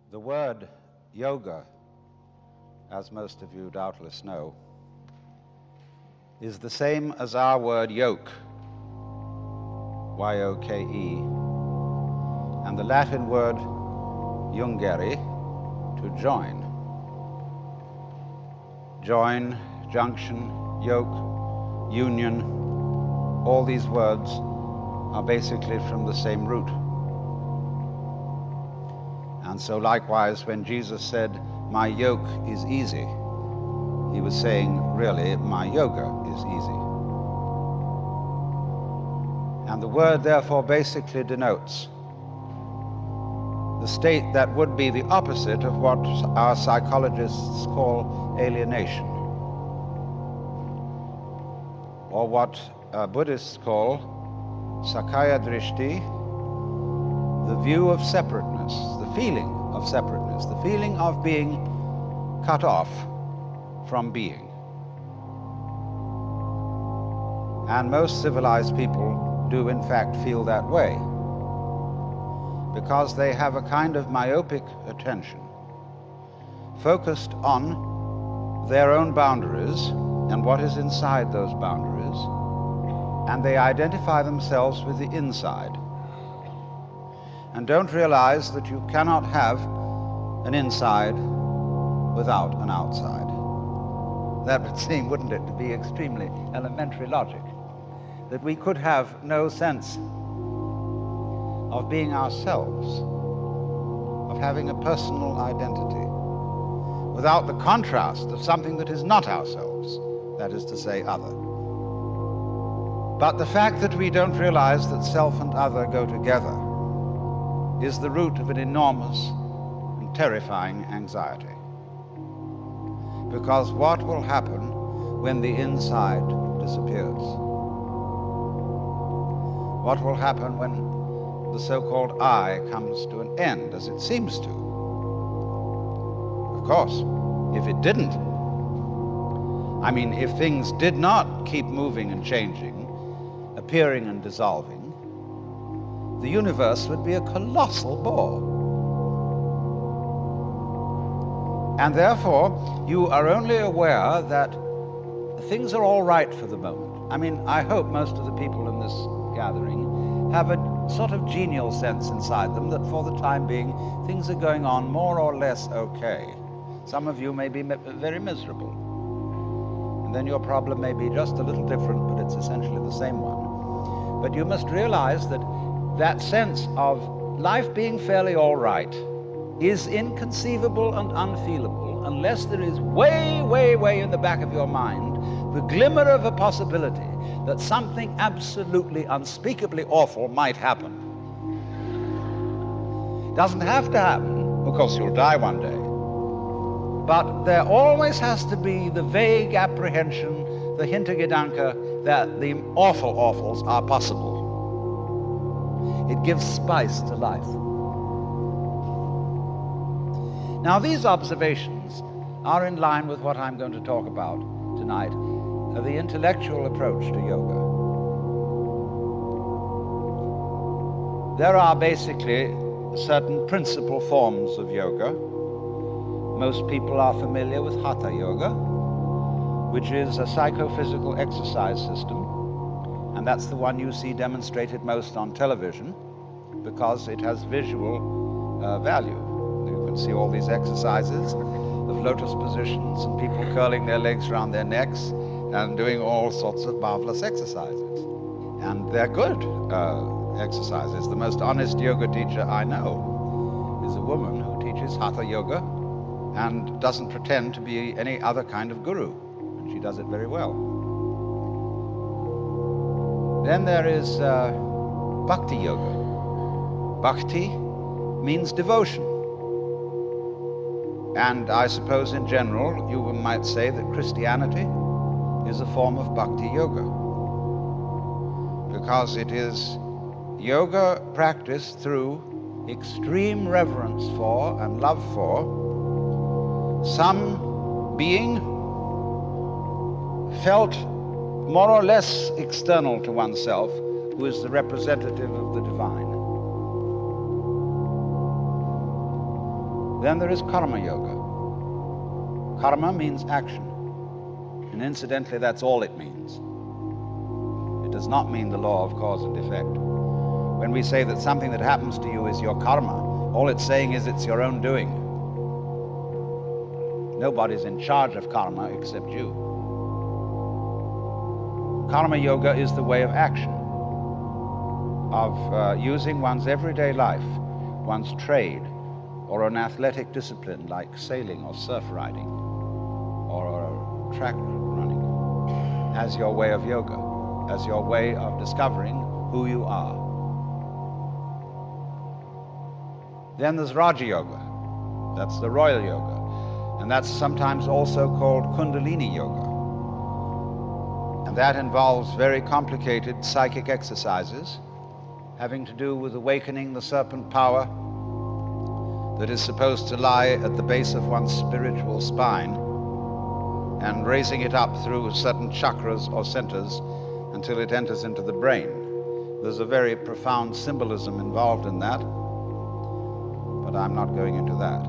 The word yoga, as most of you doubtless know, is the same as our word yoke, Y-O-K-E, and the Latin word jungere, to join. Join, junction, yoke, union, all these words are basically from the same root. And so likewise, when Jesus said, "My yoke is easy," he was saying, really, my yoga is easy. And the word therefore basically denotes the state that would be the opposite of what our psychologists call alienation, or what Buddhists call Sakaya Drishti, the view of separateness, the feeling of separateness, the feeling of being cut off from being. And most civilized people do in fact feel that way, because they have a kind of myopic attention focused on their own boundaries and what is inside those boundaries, and they identify themselves with the inside and don't realize that you cannot have an inside without an outside. That would seem, wouldn't it, to be extremely elementary logic, that we could have no sense of being ourselves, of having a personal identity, without the contrast of something that is not ourselves, that is to say, other. But the fact that we don't realize that self and other go together is the root of an enormous and terrifying anxiety. Because what will happen when the inside disappears? What will happen when the so-called I comes to an end, as it seems to? Of course, if it didn't, I mean, if things did not keep moving and changing, appearing and dissolving, the universe would be a colossal bore. And therefore, you are only aware that things are all right for the moment. I mean, I hope most of the people in this gathering have a sort of genial sense inside them that for the time being, things are going on more or less okay. Some of you may be very miserable. And then your problem may be just a little different, but it's essentially the same one. But you must realize that that sense of life being fairly all right is inconceivable and unfeelable unless there is way, way, way in the back of your mind the glimmer of a possibility that something absolutely unspeakably awful might happen. It doesn't have to happen, of course you'll die one day, but there always has to be the vague apprehension, the Hintergedanke that the awful awfuls are possible. It gives spice to life. Now, these observations are in line with what I'm going to talk about tonight, the intellectual approach to yoga. There are basically certain principal forms of yoga. Most people are familiar with Hatha yoga, which is a psychophysical exercise system. And that's the one you see demonstrated most on television because it has visual value. You can see all these exercises of lotus positions and people curling their legs around their necks and doing all sorts of marvelous exercises. And they're good exercises. The most honest yoga teacher I know is a woman who teaches Hatha yoga and doesn't pretend to be any other kind of guru. And she does it very well. Then there is Bhakti yoga. Bhakti means devotion. And I suppose in general you might say that Christianity is a form of Bhakti yoga, because it is yoga practiced through extreme reverence for and love for some being felt more or less external to oneself, who is the representative of the divine. Then there is karma yoga. Karma means action. And incidentally, that's all it means. It does not mean the law of cause and effect. When we say that something that happens to you is your karma, all it's saying is it's your own doing. Nobody's in charge of karma except you. Karma yoga is the way of action, of using one's everyday life, one's trade, or an athletic discipline like sailing or surf riding or track running as your way of yoga, as your way of discovering who you are. Then there's Raja Yoga. That's the royal yoga. And that's sometimes also called Kundalini Yoga. And that involves very complicated psychic exercises having to do with awakening the serpent power that is supposed to lie at the base of one's spiritual spine and raising it up through certain chakras or centers until it enters into the brain. There's a very profound symbolism involved in that, but I'm not going into that.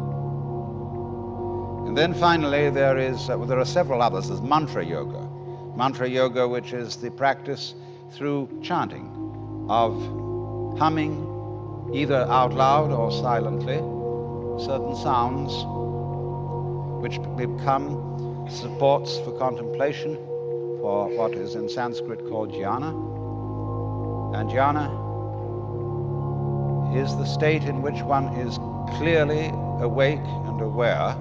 And then finally there are several others. There's mantra yoga. Mantra yoga, which is the practice through chanting of humming, either out loud or silently, certain sounds which become supports for contemplation, for what is in Sanskrit called jhana. And jhana is the state in which one is clearly awake and aware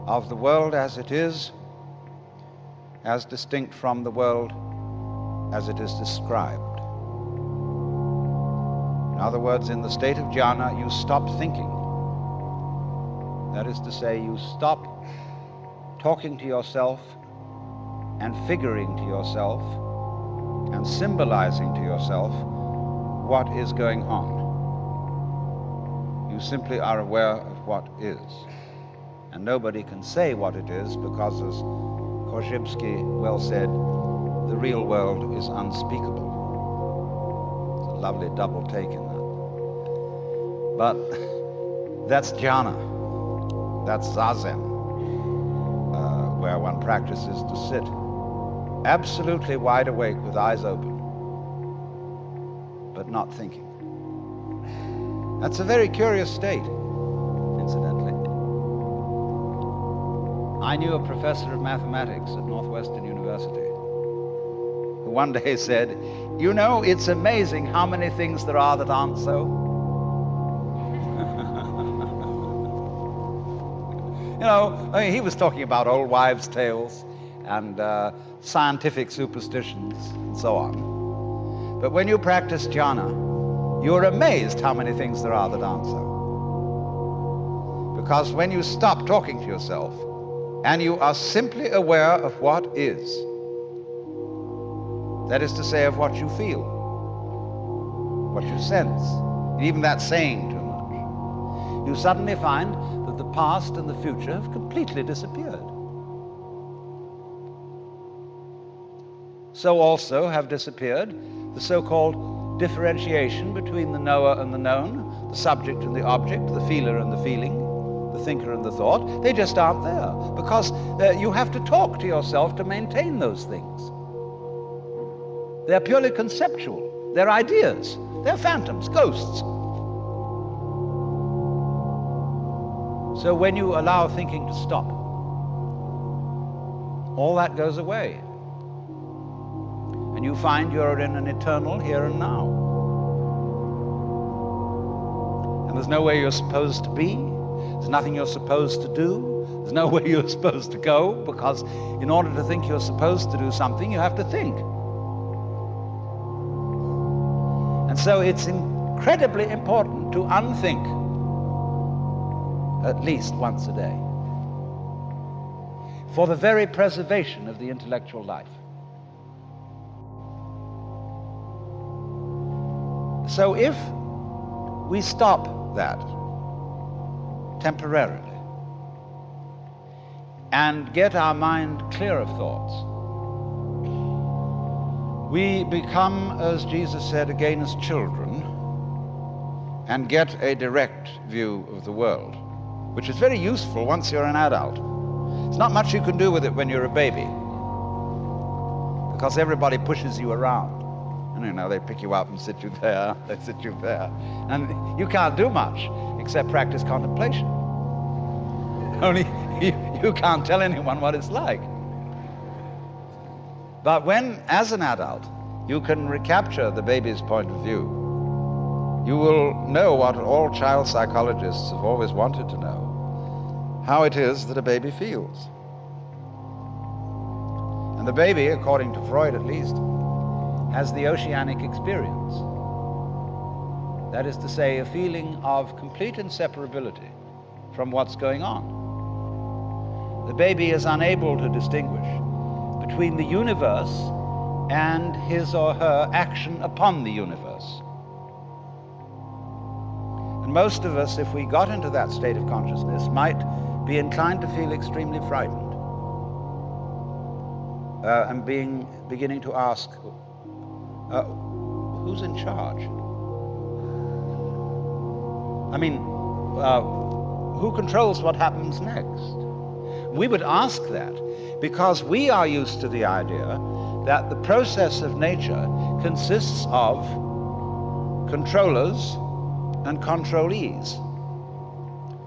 of the world as it is, as distinct from the world as it is described. In other words, in the state of jhana, you stop thinking. That is to say, you stop talking to yourself and figuring to yourself and symbolizing to yourself what is going on. You simply are aware of what is. And nobody can say what it is because, as Korzybski well said, the real world is unspeakable. It's a lovely double take in that. But that's jhana. That's zazen, where one practices to sit absolutely wide awake with eyes open, but not thinking. That's a very curious state, incidentally. I knew a professor of mathematics at Northwestern University who one day said, "You know, it's amazing how many things there are that aren't so." You know, I mean, he was talking about old wives' tales and scientific superstitions and so on. But when you practice jhana, you're amazed how many things there are that aren't so. Because when you stop talking to yourself and you are simply aware of what is, that is to say, of what you feel, what you sense, even that saying too much, you suddenly find that the past and the future have completely disappeared. So also have disappeared the so-called differentiation between the knower and the known, the subject and the object, the feeler and the feeling, the thinker and the thought. They just aren't there because you have to talk to yourself to maintain those things. They're purely conceptual. They're ideas. They're phantoms, ghosts. So when you allow thinking to stop, all that goes away. And you find you're in an eternal here and now. And there's nowhere you're supposed to be. There's nothing you're supposed to do. There's nowhere you're supposed to go, because in order to think you're supposed to do something, you have to think. And so it's incredibly important to unthink at least once a day for the very preservation of the intellectual life. So if we stop that temporarily and get our mind clear of thoughts, we become, as Jesus said, again as children, and get a direct view of the world, which is very useful once you're an adult. There's not much you can do with it when you're a baby, because everybody pushes you around. And you know, they pick you up and sit you there, they sit you there. And you can't do much except practice contemplation. Only you can't tell anyone what it's like. But when, as an adult, you can recapture the baby's point of view, you will know what all child psychologists have always wanted to know, how it is that a baby feels. And the baby, according to Freud at least, has the oceanic experience. That is to say, a feeling of complete inseparability from what's going on. The baby is unable to distinguish between the universe and his or her action upon the universe. And most of us, if we got into that state of consciousness, might be inclined to feel extremely frightened and beginning to ask, who's in charge? I mean, who controls what happens next? We would ask that because we are used to the idea that the process of nature consists of controllers and controlees,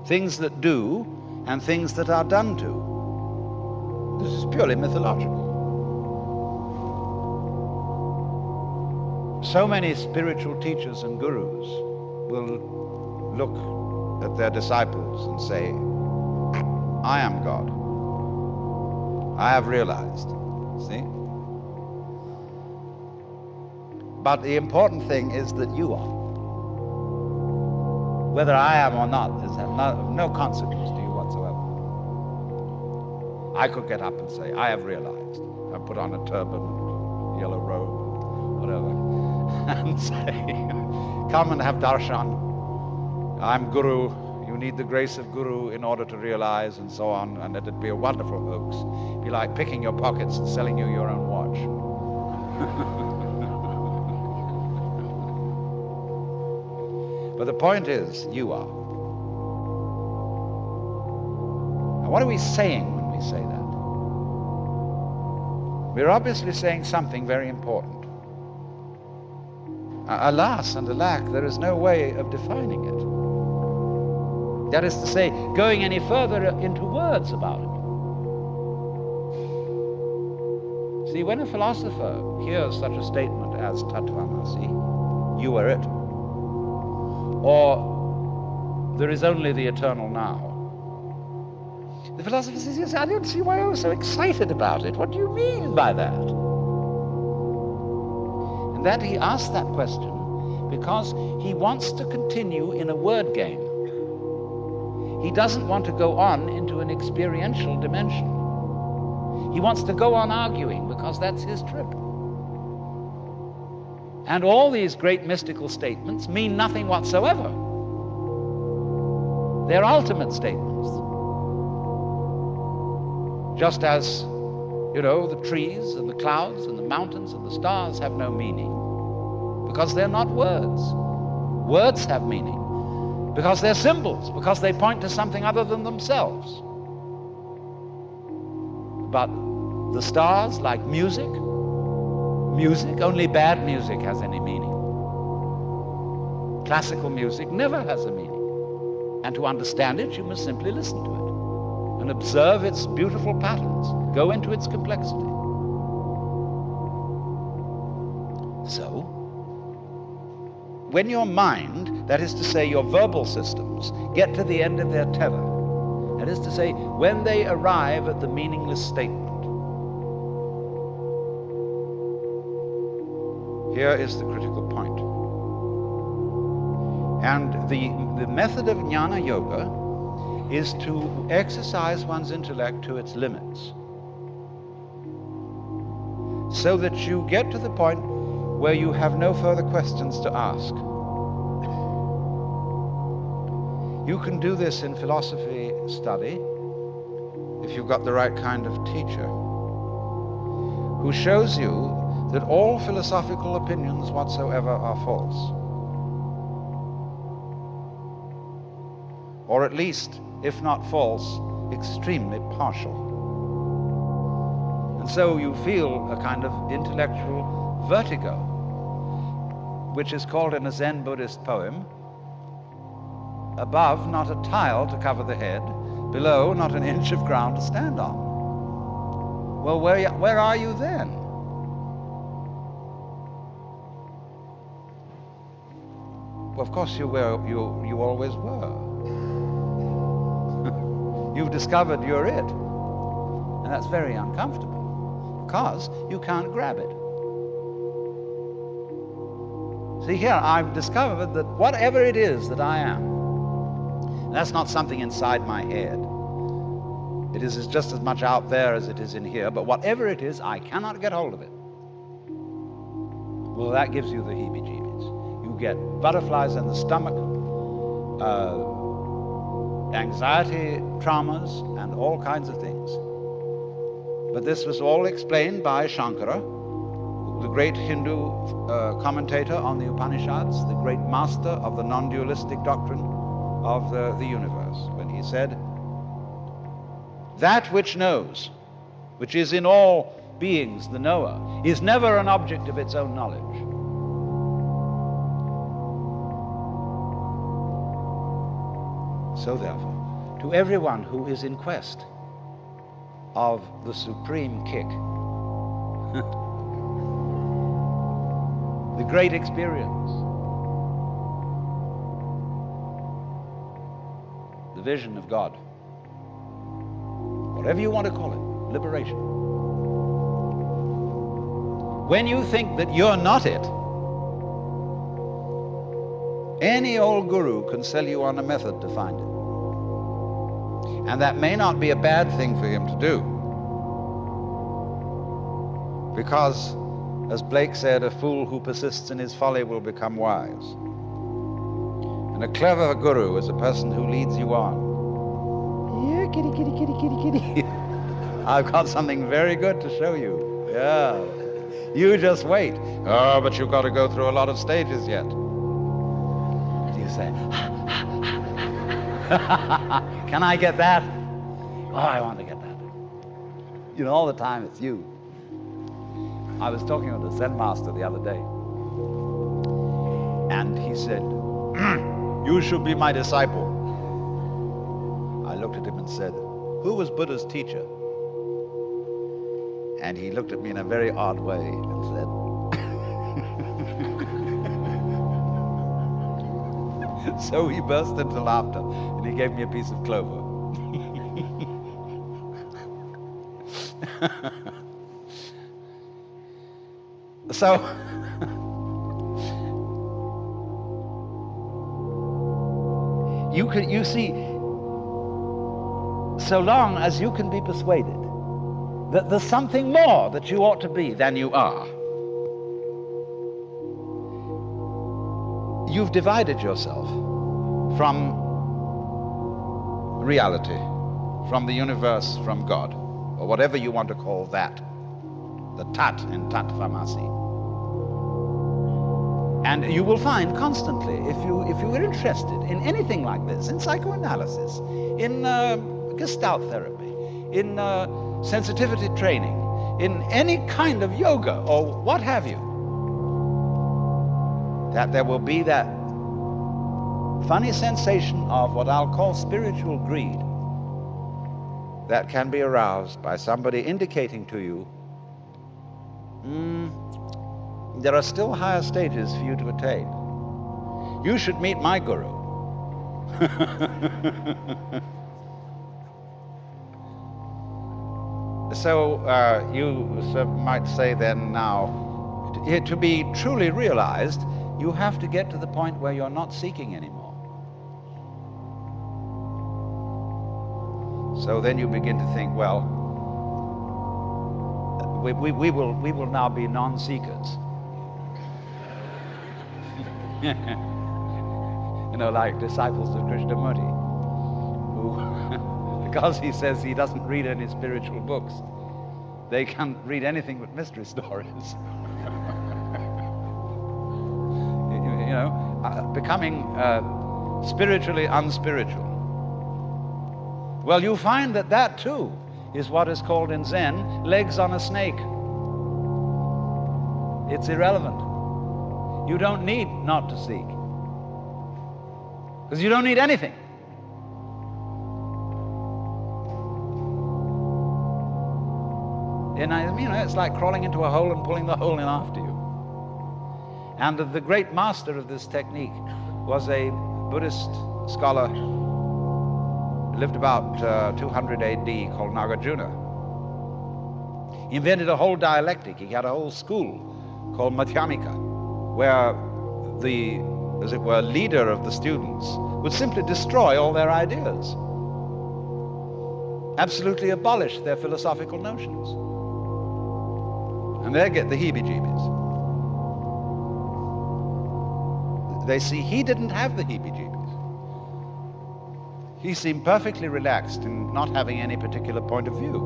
things that do and things that are done to. This is purely mythological. So many spiritual teachers and gurus will look at their disciples and say, I am God. I have realized. See? But the important thing is that you are. Whether I am or not is of no consequence to you whatsoever. I could get up and say, I have realized. I put on a turban, yellow robe, whatever, and say, come and have darshan. I'm Guru. You need the grace of Guru in order to realize, and so on, and it'd be a wonderful hoax. It'd be like picking your pockets and selling you your own watch. But the point is, you are. Now, what are we saying when we say that? We're obviously saying something very important. Alas and alack, there is no way of defining it. That is to say, going any further into words about it. See, when a philosopher hears such a statement as Tattvamasi, you are it, or there is only the eternal now, the philosopher says, yes, I don't see why I was so excited about it. What do you mean by that? And that he asks that question because he wants to continue in a word game. He doesn't want to go on into an experiential dimension. He wants to go on arguing because that's his trip. And all these great mystical statements mean nothing whatsoever. They're ultimate statements. Just as, you know, the trees and the clouds and the mountains and the stars have no meaning because they're not words. Words have meaning because they're symbols, because they point to something other than themselves. But the stars, like music, only bad music has any meaning. Classical music never has a meaning. And to understand it, you must simply listen to it and observe its beautiful patterns, go into its complexity. So, when your mind, that is to say your verbal systems, get to the end of their tether, that is to say, when they arrive at the meaningless statement, here is the critical point. And the method of jnana yoga is to exercise one's intellect to its limits, so that you get to the point where you have no further questions to ask. You can do this in philosophy study if you've got the right kind of teacher who shows you that all philosophical opinions whatsoever are false. or at least, if not false, extremely partial. And so you feel a kind of intellectual vertigo, which is called in a Zen Buddhist poem, above not a tile to cover the head, below not an inch of ground to stand on. Well, where are you then? Well, of course you always were. You've discovered you're it. And that's very uncomfortable, because you can't grab it. See here, I've discovered that whatever it is that I am, that's not something inside my head. It is just as much out there as it is in here, but whatever it is, I cannot get hold of it. Well, that gives you the heebie-jeebies. You get butterflies in the stomach, anxiety, traumas, and all kinds of things. But this was all explained by Shankara, the great Hindu commentator on the Upanishads, the great master of the non-dualistic doctrine of the universe, when he said, that which knows, which is in all beings the knower, is never an object of its own knowledge. So therefore, to everyone who is in quest of the supreme kick, the great experience, the vision of God, whatever you want to call it, liberation. When you think that you're not it, any old guru can sell you on a method to find it. And that may not be a bad thing for him to do. Because, as Blake said, a fool who persists in his folly will become wise. And a clever guru is a person who leads you on. Yeah, kitty, kitty, kitty, kitty, kitty. I've got something very good to show you. Yeah. You just wait. Oh, but you've got to go through a lot of stages yet. You say, can I get that? Oh, I want to get that. You know, all the time it's you. I was talking with a Zen master the other day, and he said, you should be my disciple. I looked at him and said, who was Buddha's teacher? And he looked at me in a very odd way and said, so he burst into laughter, and he gave me a piece of clover. So, you see, so long as you can be persuaded that there's something more that you ought to be than you are, you've divided yourself from reality, from the universe, from God, or whatever you want to call that, the tat in Tattvamasi. And you will find constantly, if you are interested in anything like this, in psychoanalysis, in Gestalt therapy, in sensitivity training, in any kind of yoga or what have you, that there will be that funny sensation of what I'll call spiritual greed that can be aroused by somebody indicating to you, there are still higher stages for you to attain. You should meet my guru. So you might say then now, to be truly realized, you have to get to the point where you're not seeking anymore. So then you begin to think, well, we will now be non-seekers. You know, like disciples of Krishnamurti, who, because he says he doesn't read any spiritual books, they can't read anything but mystery stories. You know, becoming spiritually unspiritual. Well, you find that that too is what is called in Zen legs on a snake. It's irrelevant. You don't need not to seek, because you don't need anything. And it's like crawling into a hole and pulling the hole in after you. And the great master of this technique was a Buddhist scholar who lived about 200 AD called Nagarjuna. He invented a whole dialectic. He had a whole school called Madhyamika, where the, as it were, leader of the students would simply destroy all their ideas, absolutely abolish their philosophical notions. And they get the heebie-jeebies. They see he didn't have the heebie-jeebies. He seemed perfectly relaxed in not having any particular point of view.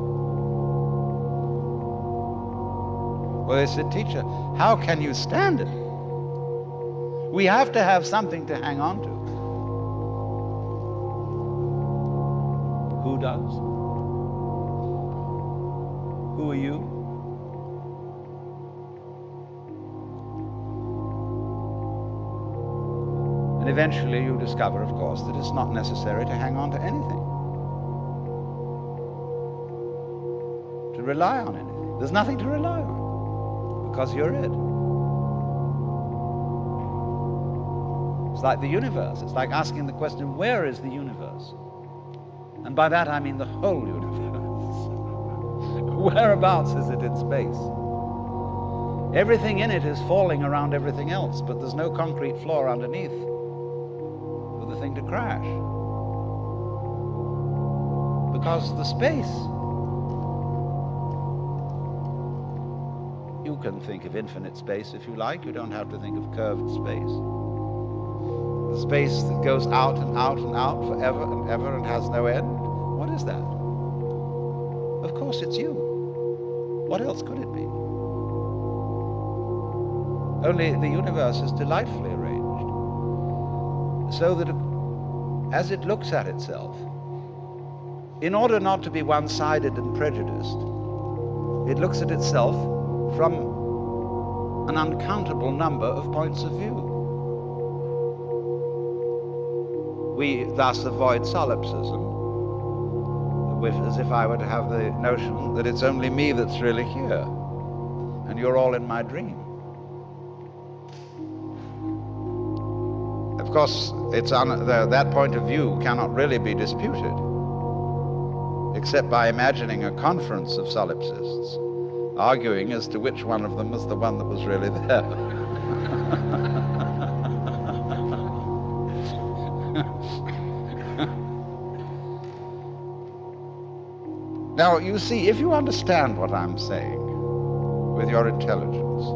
Well, they said, "Teacher, how can you stand it? We have to have something to hang on to." Who does? Who are you? And eventually you discover, of course, that it's not necessary to hang on to anything, to rely on anything. There's nothing to rely on, because you're it. It's like the universe. It's like asking the question, where is the universe? And by that I mean the whole universe. Whereabouts is it in space? Everything in it is falling around everything else, but there's no concrete floor underneath for the thing to crash. Because the space, you can think of infinite space if you like. You don't have to think of curved space. The space that goes out and out and out forever and ever and has no end. What is that? Of course it's you. What else could it be? Only the universe is delightfully arranged so that as it looks at itself, in order not to be one-sided and prejudiced, it looks at itself from an uncountable number of points of view. We thus avoid solipsism, as if I were to have the notion that it's only me that's really here, and you're all in my dream. Of course, that point of view cannot really be disputed, except by imagining a conference of solipsists, arguing as to which one of them was the one that was really there. Now, you see, if you understand what I'm saying with your intelligence,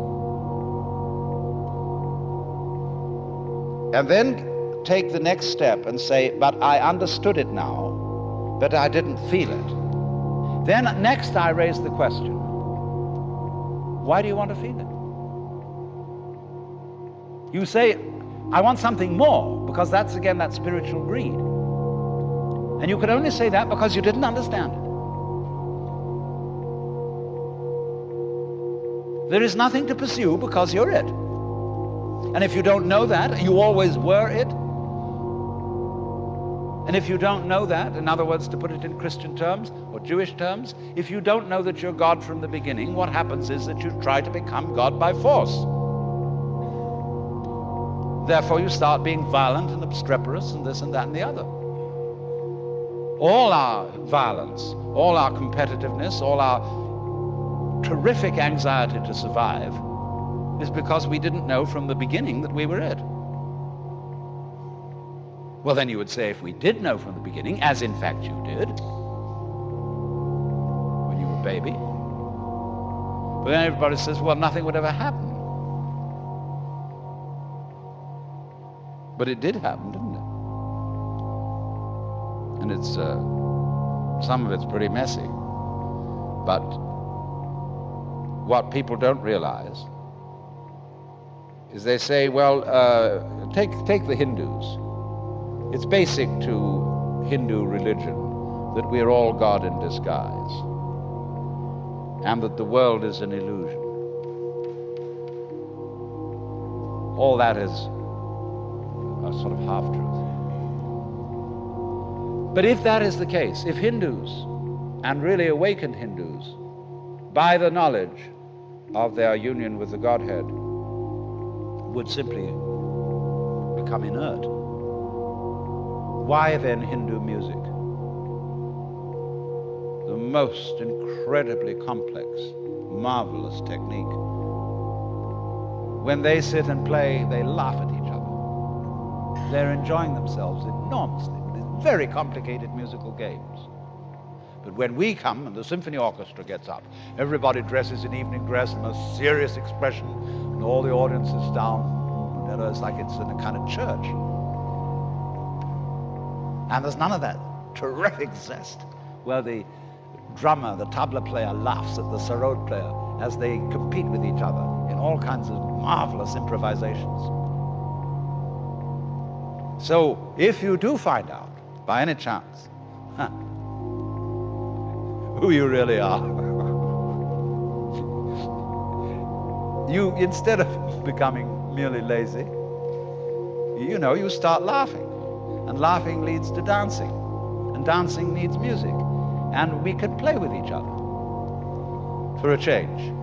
and then take the next step and say, but I understood it now, but I didn't feel it. Then next I raise the question, why do you want to feel it? You say, I want something more, because that's again that spiritual greed. And you could only say that because you didn't understand it. There is nothing to pursue because you're it. And if you don't know that, you always were it. And if you don't know that, in other words, to put it in Christian terms or Jewish terms, if you don't know that you're God from the beginning, what happens is that you try to become God by force. Therefore, you start being violent and obstreperous and this and that and the other. All our violence, all our competitiveness, all our terrific anxiety to survive is because we didn't know from the beginning that we were it. Well, then you would say, if we did know from the beginning, as in fact you did, when you were a baby, but then everybody says, well, nothing would ever happen. But it did happen, didn't it? And it's, some of it's pretty messy. But what people don't realize is they say, well, take the Hindus. It's basic to Hindu religion that we are all God in disguise, and that the world is an illusion. All that is a sort of half-truth. But if that is the case, if Hindus, and really awakened Hindus, by the knowledge of their union with the Godhead, would simply become inert, why then Hindu music? The most incredibly complex, marvelous technique. When they sit and play, they laugh at each other. They're enjoying themselves enormously with very complicated musical games. But when we come and the symphony orchestra gets up, everybody dresses in evening dress, and a serious expression, and all the audience is down. You know, it's like it's in a kind of church. And there's none of that terrific zest where the drummer, the tabla player, laughs at the sarod player as they compete with each other in all kinds of marvelous improvisations. So if you do find out, by any chance, who you really are, you, instead of becoming merely lazy, you start laughing. And laughing leads to dancing. And dancing needs music. And we can play with each other for a change.